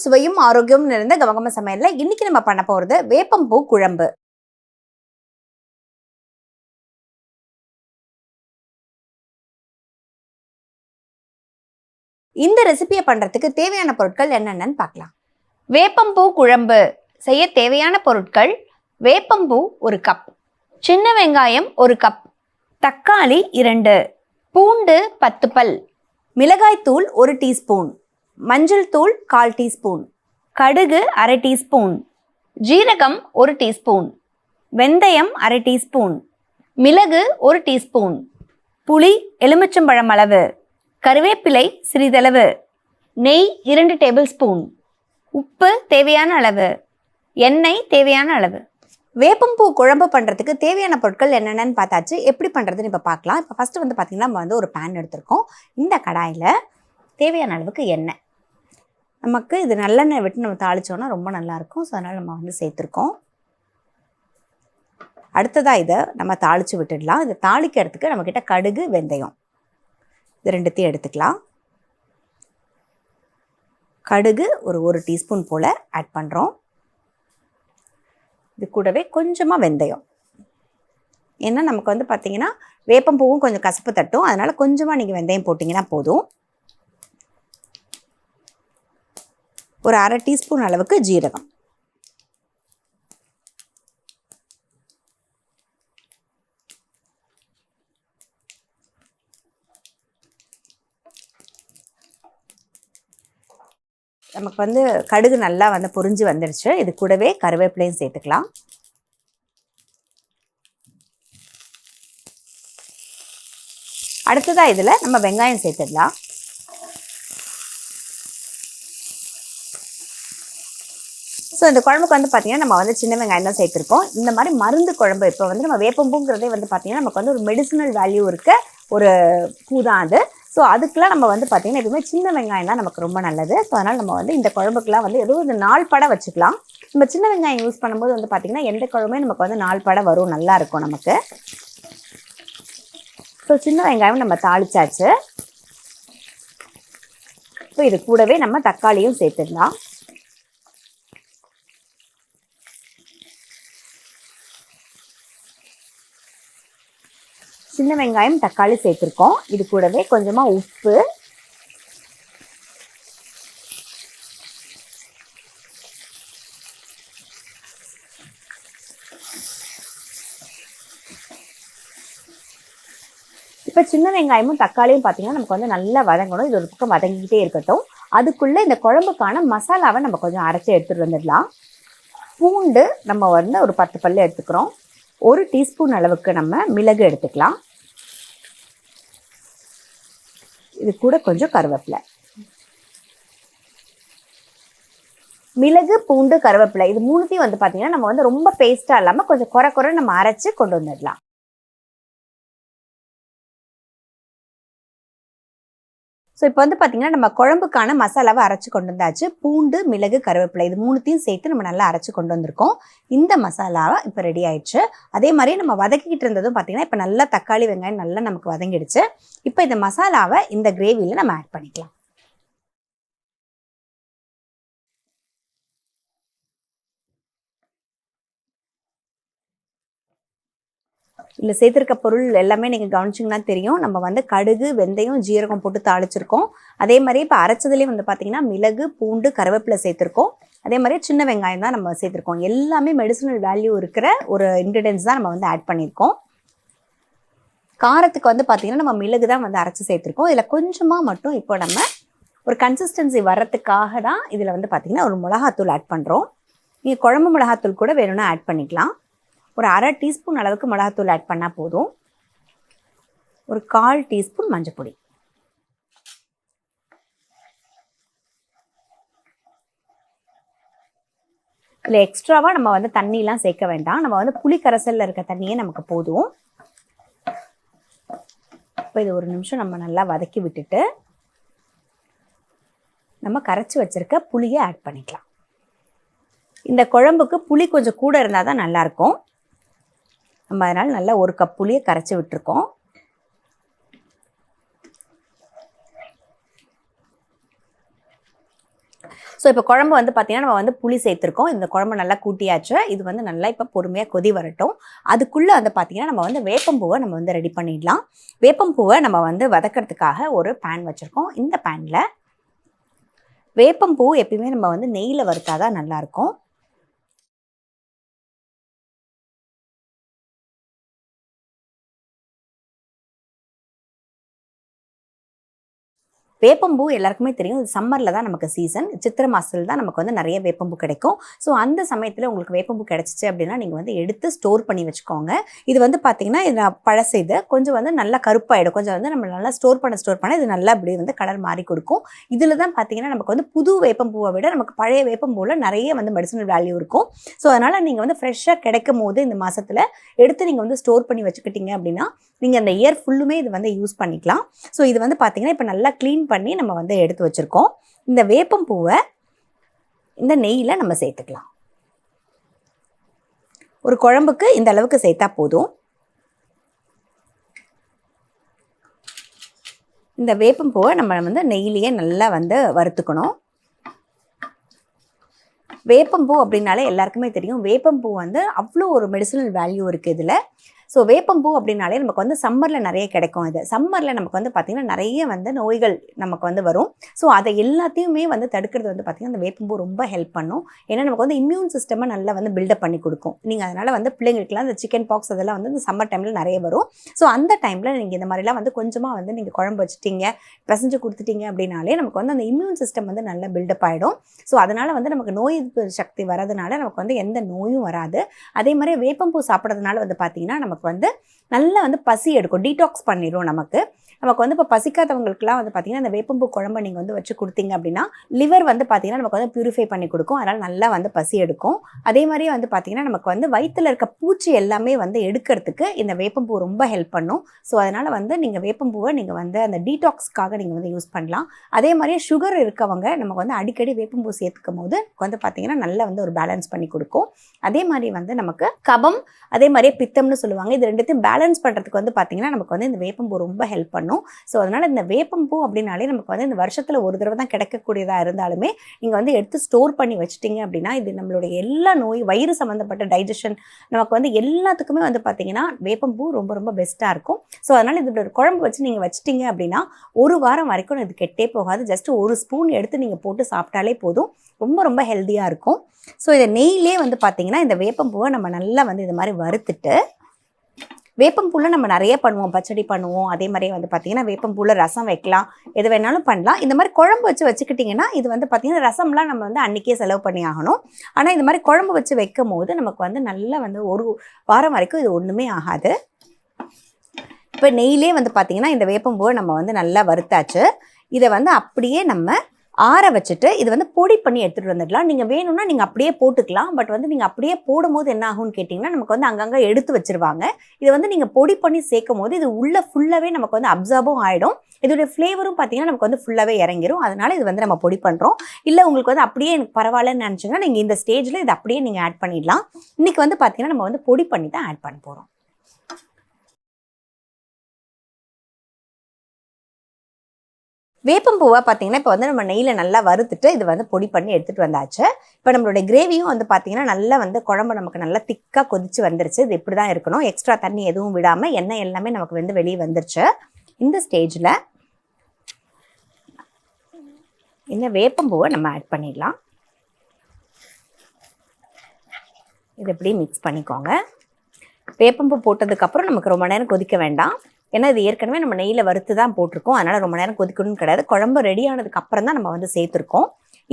சுவையும் ஆரோக்கியமும் நிறைந்த கமகம சமையல்ல இன்னைக்கு நம்ம பண்ண போறது வேப்பம்பூ குழம்பு. இந்த ரெசிபியை பண்றதுக்கு தேவையான பொருட்கள் என்னென்னு பார்க்கலாம். வேப்பம்பூ குழம்பு செய்ய தேவையான பொருட்கள்: வேப்பம்பூ 1 கப், சின்ன வெங்காயம் 1 கப், தக்காளி 2, பூண்டு 10 பல், மிளகாய் தூள் 1 டீஸ்பூன், மஞ்சள் தூள் 1/4 டீஸ்பூன், கடுகு 1/2 டீஸ்பூன், ஜீரகம் 1 டீஸ்பூன், வெந்தயம் 1/2 டீஸ்பூன், மிளகு 1 டீஸ்பூன், புளி எலுமிச்சம்பழம் அளவு, கருவேப்பிலை சிறிதளவு, நெய் 2 டேபிள் ஸ்பூன், உப்பு தேவையான அளவு, எண்ணெய் தேவையான அளவு. வேப்பம்பூ குழம்பு பண்ணுறதுக்கு தேவையான பொருட்கள் என்னென்னு பார்த்தாச்சு. எப்படி பண்ணுறதுன்னு இப்போ பார்க்கலாம். இப்போ ஃபஸ்ட்டு பார்த்திங்கன்னா நம்ம ஒரு பேன் எடுத்திருக்கோம். இந்த கடாயில் தேவையான அளவுக்கு எண்ணெய், நமக்கு இது நல்லெண்ணெய் விட்டு நம்ம தாளித்தோன்னா ரொம்ப நல்லாயிருக்கும். ஸோ அதனால் நம்ம சேர்த்துருக்கோம். அடுத்ததாக இதை நம்ம தாளித்து விட்டுடலாம். இதை தாளிக்கிறதுக்கு நம்மக்கிட்ட கடுகு வெந்தயம் இது 2த்தையும் எடுத்துக்கலாம். கடுகு ஒரு டீஸ்பூன் போல் ஆட் பண்ணுறோம். இது கூடவே கொஞ்சமாக வெந்தயம், ஏன்னா நமக்கு பார்த்திங்கன்னா வேப்பம்பூவும் கொஞ்சம் கசப்பு தட்டும். அதனால் கொஞ்சமாக நீங்கள் வெந்தயம் போட்டிங்கன்னா போதும். ஒரு 1/2 டீஸ்பூன் அளவுக்கு ஜீரகம், நமக்கு கடுகு நல்லா பொரிஞ்சு வந்துடுச்சு. இது கூடவே கருவேப்பிலையும் சேர்த்துக்கலாம். அடுத்ததாக இதில் நம்ம வெங்காயம் சேர்த்துடலாம். ஸோ இந்த குழம்புக்கு பார்த்திங்கன்னா நம்ம சின்ன வெங்காயம் தான் சேர்த்துருக்கோம். இந்த மாதிரி மருந்து குழம்பு இப்போ நம்ம வேப்பம்பூங்கிறதே பார்த்திங்கன்னா நமக்கு ஒரு மெடிசினல் வேல்யூ இருக்க ஒரு பூ தான் அது. ஸோ அதுக்கெலாம் நம்ம பார்த்திங்கன்னா எப்பவுமே சின்ன வெங்காயம் தான் நமக்கு ரொம்ப நல்லது. ஸோ அதனால் நம்ம இந்த குழம்புக்கெலாம் ஏதோ ஒரு 4 படை வச்சுக்கலாம். நம்ம சின்ன வெங்காயம் யூஸ் பண்ணும்போது பார்த்திங்கன்னா எந்த குழம்புமே நமக்கு 4 படை வரும், நல்லாயிருக்கும் நமக்கு. ஸோ சின்ன வெங்காயம் நம்ம தாளிச்சாச்சு. ஸோ இது கூடவே நம்ம தக்காளியும் சேர்த்துடலாம். சின்ன வெங்காயம் தக்காளி சேர்த்துருக்கோம். இது கூடவே கொஞ்சமாக உப்பு, இப்போ சின்ன வெங்காயமும் தக்காளியும் பார்த்தீங்கன்னா நமக்கு நல்லா வதங்கணும். இது ஒரு பக்கம் வதங்கிக்கிட்டே இருக்கட்டும். அதுக்குள்ளே இந்த குழம்புக்கான மசாலாவை நம்ம கொஞ்சம் அரைச்சி எடுத்துகிட்டு வந்துடலாம். பூண்டு நம்ம ஒரு 10 பல் எடுத்துக்கிறோம். 1 டீஸ்பூன் அளவுக்கு நம்ம மிளகு எடுத்துக்கலாம். இது கூட கொஞ்சம் கருவேப்பிலை. மிளகு, பூண்டு, கருவேப்பிலை இது 3த்தையும் பார்த்தீங்கன்னா நம்ம ரொம்ப பேஸ்ட்டாக இல்லாமல் கொஞ்சம் குறை நம்ம அரைச்சி கொண்டு வந்துடலாம். ஸோ இப்போ பார்த்தீங்கன்னா நம்ம குழம்புக்கான மசாலாவை அரைச்சி கொண்டு வந்தாச்சு. பூண்டு, மிளகு, கருவேப்பிலை இது 3த்தையும் சேர்த்து நம்ம நல்லா அரைச்சி கொண்டு வந்திருக்கோம். இந்த மசாலாவை இப்போ ரெடி ஆயிடுச்சு. அதே மாதிரி நம்ம வதக்கிக்கிட்டு இருந்ததும் பார்த்தீங்கன்னா இப்போ நல்லா தக்காளி வெங்காயம் நல்லா நமக்கு வதங்கிடுச்சு. இப்போ இந்த மசாலாவை இந்த கிரேவியில் நம்ம ஆட் பண்ணிக்கலாம். இல்லை சேர்த்துருக்க பொருள் எல்லாமே நீங்கள் கவனிச்சிங்கன்னா தெரியும். நம்ம கடுகு வெந்தயம் ஜீரகம் போட்டு தாளிச்சிருக்கோம். அதே மாதிரி இப்போ அரைச்சதுலேயே பார்த்தீங்கன்னா மிளகு, பூண்டு, கருவேப்பிலை சேர்த்துருக்கோம். அதே மாதிரி சின்ன வெங்காயம் தான் நம்ம சேர்த்துருக்கோம். எல்லாமே மெடிசினல் வேல்யூ இருக்கிற ஒரு இன்க்ரீடியன்ஸ் தான் நம்ம ஆட் பண்ணியிருக்கோம். காரத்துக்கு பார்த்தீங்கன்னா நம்ம மிளகு தான் அரைச்சி சேர்த்துருக்கோம். இதில் கொஞ்சமாக மட்டும் இப்போ நம்ம ஒரு கன்சிஸ்டன்சி வர்றதுக்காக தான் இதில் பார்த்தீங்கன்னா ஒரு மிளகாத்தூள் ஆட் பண்ணுறோம். நீங்கள் குழம்பு மிளகாத்தூள் கூட வேணும்னா ஆட் பண்ணிக்கலாம். ஒரு 1/2 டீஸ்பூன் அளவுக்கு மிளகாத்தூள் ஆட் பண்ணால் போதும். ஒரு 1/4 டீஸ்பூன் மஞ்சள் பொடி. இதில் எக்ஸ்ட்ராவாக நம்ம தண்ணிலாம் சேர்க்க வேண்டாம். நம்ம புளி கரைசலில் இருக்க தண்ணியே நமக்கு போதும். இப்போ இது ஒரு நிமிஷம் நம்ம நல்லா வதக்கி விட்டுட்டு நம்ம கரைச்சி வச்சிருக்க புளியை ஆட் பண்ணிக்கலாம். இந்த குழம்புக்கு புளி கொஞ்சம் கூட இருந்தால் தான் நல்லாயிருக்கும். நம்ம அதனால் நல்லா 1 கப் புளியை கரைச்சி விட்டுருக்கோம். ஸோ இப்போ குழம்பு வந்து பார்த்தீங்கன்னா நம்ம வந்து புளி சேர்த்துருக்கோம். இந்த குழம்பு நல்லா கூட்டியாச்சு. இது வந்து நல்லா இப்போ பொறுமையாக கொதி வரட்டும். அதுக்குள்ளே வந்து பார்த்தீங்கன்னா நம்ம வந்து வேப்பம்பூவை நம்ம வந்து ரெடி பண்ணிடலாம். வேப்பம்பூவை நம்ம வந்து வதக்கிறதுக்காக ஒரு பேன் வச்சுருக்கோம். இந்த பேனில் வேப்பம்பூ எப்பயுமே நம்ம வந்து நெய்யில் வறுத்தாதான் நல்லாயிருக்கும். வேப்பம்பூ எல்லாருக்குமே தெரியும். இது சம்மரில் தான் நமக்கு சீசன். சித்திரை மாதத்தில் தான் நமக்கு வந்து நிறைய வேப்பம்பூ கிடைக்கும். ஸோ அந்த சமயத்தில் உங்களுக்கு வேப்பம்பூ கிடச்சிச்சு அப்படின்னா நீங்கள் வந்து எடுத்து ஸ்டோர் பண்ணி வச்சுக்கோங்க. இது வந்து பார்த்தீங்கன்னா இது பழசு இது கொஞ்சம் வந்து நல்லா கருப்பாயிடும். கொஞ்சம் வந்து நம்ம நல்லா ஸ்டோர் பண்ண இது நல்லா அப்படி வந்து கலர் மாறி கொடுக்கும். இதில் தான் பார்த்தீங்கன்னா நமக்கு வந்து புது வேப்பம்பூவை விட நமக்கு பழைய வேப்பம்பூவில் நிறைய வந்து மெடிசனல் வேல்யூ இருக்கும். ஸோ அதனால் நீங்கள் வந்து ஃப்ரெஷ்ஷாக கிடைக்கும் போது இந்த மாதத்தில் எடுத்து நீங்கள் வந்து ஸ்டோர் பண்ணி வச்சுக்கிட்டீங்க அப்படின்னா நீங்கள் அந்த இயர் ஃபுல்லுமே இது வந்து யூஸ் பண்ணிக்கலாம். ஸோ இது வந்து பார்த்தீங்கன்னா இப்போ நல்லா க்ளீன் பண்ணி நம்ம வந்து எடுத்து வச்சுருக்கோம். இந்த வேப்பம்பூவை இந்த நெய்யில் நம்ம சேர்த்துக்கலாம். ஒரு குழம்புக்கு இந்த அளவுக்கு சேர்த்தா போதும். இந்த வேப்பம்பூவை நம்ம வந்து நெய்யிலேயே நல்லா வந்து வறுத்துக்கணும். வேப்பம்பூ அப்படின்னாலே எல்லாருக்குமே தெரியும். வேப்பம்பூ வந்து அவ்வளோ ஒரு மெடிசனல் வேல்யூ இருக்குது இதில். ஸோ வேப்பம்பூ அப்படின்னாலே நமக்கு வந்து சம்மரில் நிறைய கிடைக்கும். இது சம்மரில் நமக்கு வந்து பார்த்திங்கன்னா நிறைய வந்து நோய்கள் நமக்கு வந்து வரும். ஸோ அதை எல்லாத்தையுமே வந்து தடுக்கிறது வந்து பார்த்திங்கன்னா அந்த வேப்பம்பூ ரொம்ப ஹெல்ப் பண்ணும். ஏன்னா நமக்கு வந்து இம்யூன் சிஸ்டமை நல்லா வந்து பில்டப் பண்ணி கொடுக்கும். நீங்கள் அதனால் வந்து பிள்ளைங்களுக்குலாம் இந்த சிக்கன் பாக்ஸ் அதெல்லாம் வந்து இந்த சம்மர் டைமில் நிறைய வரும். ஸோ அந்த டைமில் நீங்கள் இந்த மாதிரிலாம் வந்து கொஞ்சமாக வந்து நீங்கள் குழம்பு வச்சுட்டீங்க, பிசைஞ்சு கொடுத்துட்டீங்க அப்படின்னாலே நமக்கு வந்து அந்த இம்யூன் சிஸ்டம் வந்து நல்லா பில்டப் ஆகிடும். ஸோ அதனால் வந்து நமக்கு நோய் எதிர்ப்பு சக்தி வரதுனால நமக்கு வந்து எந்த நோயும் வராது. அதே மாதிரி வேப்பம்பூ சாப்பிட்றதுனால வந்து பார்த்திங்கன்னா நமக்கு வந்து நல்லா வந்து பசி எடுக்கும், டீடாக்ஸ் பண்ணிடும். நமக்கு வந்து இப்போ பசிக்காதவங்களுக்குலாம் வந்து பார்த்திங்கன்னா அந்த வேப்பம்பூ குழம்பு நீங்கள் வந்து வச்சு கொடுத்தீங்க அப்படின்னா லிவர் வந்து பார்த்திங்கன்னா நமக்கு வந்து பியூரிஃபை பண்ணி கொடுக்கும். அதனால் நல்லா வந்து பசி எடுக்கும். அதே மாதிரியே வந்து பார்த்திங்கன்னா நமக்கு வந்து வயிற்றில் இருக்க பூச்சி எல்லாமே வந்து எடுக்கிறதுக்கு இந்த வேப்பம்பூ ரொம்ப ஹெல்ப் பண்ணும். ஸோ அதனால் வந்து நீங்கள் வேப்பம்பூவை நீங்கள் வந்து அந்த டீடாக்ஸ்க்காக நீங்கள் வந்து யூஸ் பண்ணலாம். அதே மாதிரியே சுகர் இருக்கவங்க நமக்கு வந்து அடிக்கடி வேப்பம்பூ சேர்த்துக்கும் போது வந்து பார்த்திங்கன்னா நல்லா வந்து ஒரு பேலன்ஸ் பண்ணி கொடுக்கும். அதே மாதிரி வந்து நமக்கு கபம் அதே மாதிரியே பித்தம்னு சொல்லுவாங்க. இது ரெண்டுத்தையும் பேலன்ஸ் பண்ணுறதுக்கு வந்து பார்த்திங்கன்னா நமக்கு வந்து இந்த வேப்பம்பூ ரொம்ப ஹெல்ப் பண்ணும். ஸோ அதனால் இந்த வேப்பம்பூ அப்படின்னாலே நமக்கு வந்து இந்த வருஷத்தில் ஒரு தடவை தான் கிடைக்கக்கூடியதாக இருந்தாலுமே நீங்கள் வந்து எடுத்து ஸ்டோர் பண்ணி வச்சுட்டீங்க அப்படின்னா இது நம்மளுடைய எல்லா நோய் வயிறு சம்மந்தப்பட்ட டைஜஷன் நமக்கு வந்து எல்லாத்துக்குமே வந்து பார்த்திங்கன்னா வேப்பம்பூ ரொம்ப ரொம்ப பெஸ்ட்டாக இருக்கும். ஸோ அதனால் இது ஒரு குழம்பு வச்சு நீங்கள் வச்சிட்டிங்க அப்படின்னா ஒரு வாரம் வரைக்கும் இது கெட்டே போகாது. ஜஸ்ட் ஒரு ஸ்பூன் எடுத்து நீங்கள் போட்டு சாப்பிட்டாலே போதும். ரொம்ப ரொம்ப ஹெல்த்தியாக இருக்கும். ஸோ இதை நெய்யிலே வந்து பார்த்திங்கன்னா இந்த வேப்பம்பூவை நம்ம நல்லா வந்து இது மாதிரி வறுத்துட்டு வேப்பம்பூவில் நம்ம நிறைய பண்ணுவோம். பச்சடி பண்ணுவோம். அதே மாதிரியே வந்து பார்த்திங்கன்னா வேப்பம்பூவில் ரசம் வைக்கலாம், எது வேணாலும் பண்ணலாம். இந்த மாதிரி குழம்பு வச்சுக்கிட்டிங்கன்னா இது வந்து பார்த்திங்கன்னா ரசம்லாம் நம்ம வந்து அன்றைக்கே செலவு பண்ணி ஆகணும். ஆனால் இந்த மாதிரி குழம்பு வச்சு வைக்கும் போது நமக்கு வந்து நல்லா வந்து ஒரு வாரம் வரைக்கும் இது ஒன்றுமே ஆகாது. இப்போ நெய்யிலே வந்து பார்த்திங்கன்னா இந்த வேப்பம்பூவை நம்ம வந்து நல்லா வறுத்தாச்சு. இதை வந்து அப்படியே நம்ம ஆற வச்சுட்டு இது வந்து பொடி பண்ணி எடுத்துகிட்டு வந்துடலாம். நீங்கள் வேணும்னா நீங்கள் அப்படியே போட்டுக்கலாம். பட் வந்து நீங்கள் அப்படியே போடும்போது என்ன ஆகும்னு கேட்டிங்கன்னா நமக்கு வந்து அங்கங்கே எடுத்து வச்சுருவாங்க. இதை வந்து நீங்கள் பொடி பண்ணி சேர்க்கும் போது இது உள்ளே ஃபுல்லாகவே நமக்கு வந்து அப்சர்வும் ஆகிடும். இதோடைய ஃப்ளேவரும் பார்த்திங்கன்னா நமக்கு வந்து ஃபுல்லாகவே இறங்கிடும். அதனால் இது வந்து நம்ம பொடி பண்ணுறோம். இல்லை உங்களுக்கு வந்து அப்படியே எனக்கு பரவாயில்லன்னு நினச்சிங்கன்னா நீங்கள் இந்த ஸ்டேஜில் இது அப்படியே நீங்கள் ஆட் பண்ணிடலாம். இன்றைக்கி வந்து பார்த்திங்கன்னா நம்ம வந்து பொடி பண்ணி தான் ஆட் பண்ண போகிறோம். வேப்பம்பூவை பார்த்தீங்கன்னா இப்போ வந்து நம்ம நெய்யில் நல்லா வறுத்துட்டு இது வந்து பொடி பண்ணி எடுத்துகிட்டு வந்தாச்சு. இப்போ நம்மளுடைய கிரேவியும் வந்து பார்த்தீங்கன்னா நல்லா வந்து குழம்பு நமக்கு நல்லா திக்காக கொதிச்சு வந்துருச்சு. இது இப்படி தான் இருக்கணும். எக்ஸ்ட்ரா தண்ணி எதுவும் விடாமல் எண்ணெய் எல்லாமே நமக்கு வந்து வெளியே வந்துருச்சு. இந்த ஸ்டேஜில் இந்த வேப்பம்பூவை நம்ம ஆட் பண்ணிடலாம். இது இப்படி மிக்ஸ் பண்ணிக்கோங்க. வேப்பம்பூ போட்டதுக்கப்புறம் நமக்கு ரொம்ப நேரம் கொதிக்க வேண்டாம். ஏன்னா இது ஏற்கனவே நம்ம நெய்யில் வறுத்து தான் போட்டிருக்கோம். அதனால் ரொம்ப நேரம் கொதிக்கணும்னு கிடையாது. குழம்பு ரெடி ஆனதுக்கு அப்புறம் தான் நம்ம வந்து சேர்த்துருக்கோம்.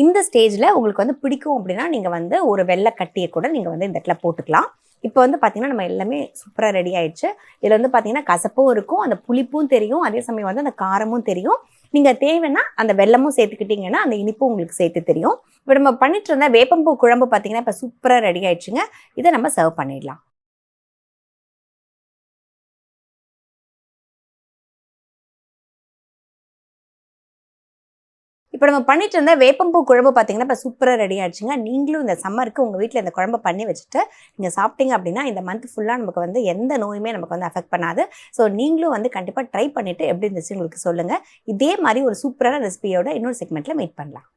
இந்த ஸ்டேஜில் உங்களுக்கு வந்து பிடிக்கும் அப்படின்னா நீங்கள் வந்து ஒரு வெள்ளை கட்டியை கூட நீங்கள் வந்து இந்த இடத்துல போட்டுக்கலாம். இப்போ வந்து பார்த்திங்கன்னா நம்ம எல்லாமே சூப்பராக ரெடி ஆயிடுச்சு. இதில் வந்து பார்த்திங்கன்னா கசப்பும் இருக்கும், அந்த புளிப்பும் தெரியும், அதே சமயம் வந்து அந்த காரமும் தெரியும். நீங்கள் தேவைன்னா அந்த வெல்லமும் சேர்த்துக்கிட்டிங்கன்னா அந்த இனிப்பும் உங்களுக்கு சேர்த்து தெரியும். இப்போ நம்ம பண்ணிட்டு இருந்த வேப்பம்பூ குழம்பு பார்த்திங்கன்னா இப்போ சூப்பராக ரெடி ஆயிடுச்சுங்க. இதை நம்ம சர்வ் பண்ணிடலாம். இப்போ நம்ம பண்ணிட்டு இருந்த வேப்பம்பூ குழம்பு பார்த்தீங்கன்னா இப்போ சூப்பராக ரெடி ஆயிடுச்சுங்க. நீங்களும் இந்த சம்மருக்கு உங்கள் வீட்டில் இந்த குழம்பு பண்ணி வச்சுட்டு நீங்கள் சாப்பிட்டீங்க அப்படின்னா இந்த மந்த் ஃபுல்லாக நமக்கு வந்து எந்த நோயுமே நமக்கு வந்து அஃபெக்ட் பண்ணாது. ஸோ நீங்களும் வந்து கண்டிப்பாக ட்ரை பண்ணிவிட்டு எப்படி இருந்துச்சு உங்களுக்கு சொல்லுங்கள். இதே மாதிரி ஒரு சூப்பரான ரெசிபியோட இன்னொரு செக்மெண்ட்டில் மீட் பண்ணலாம்.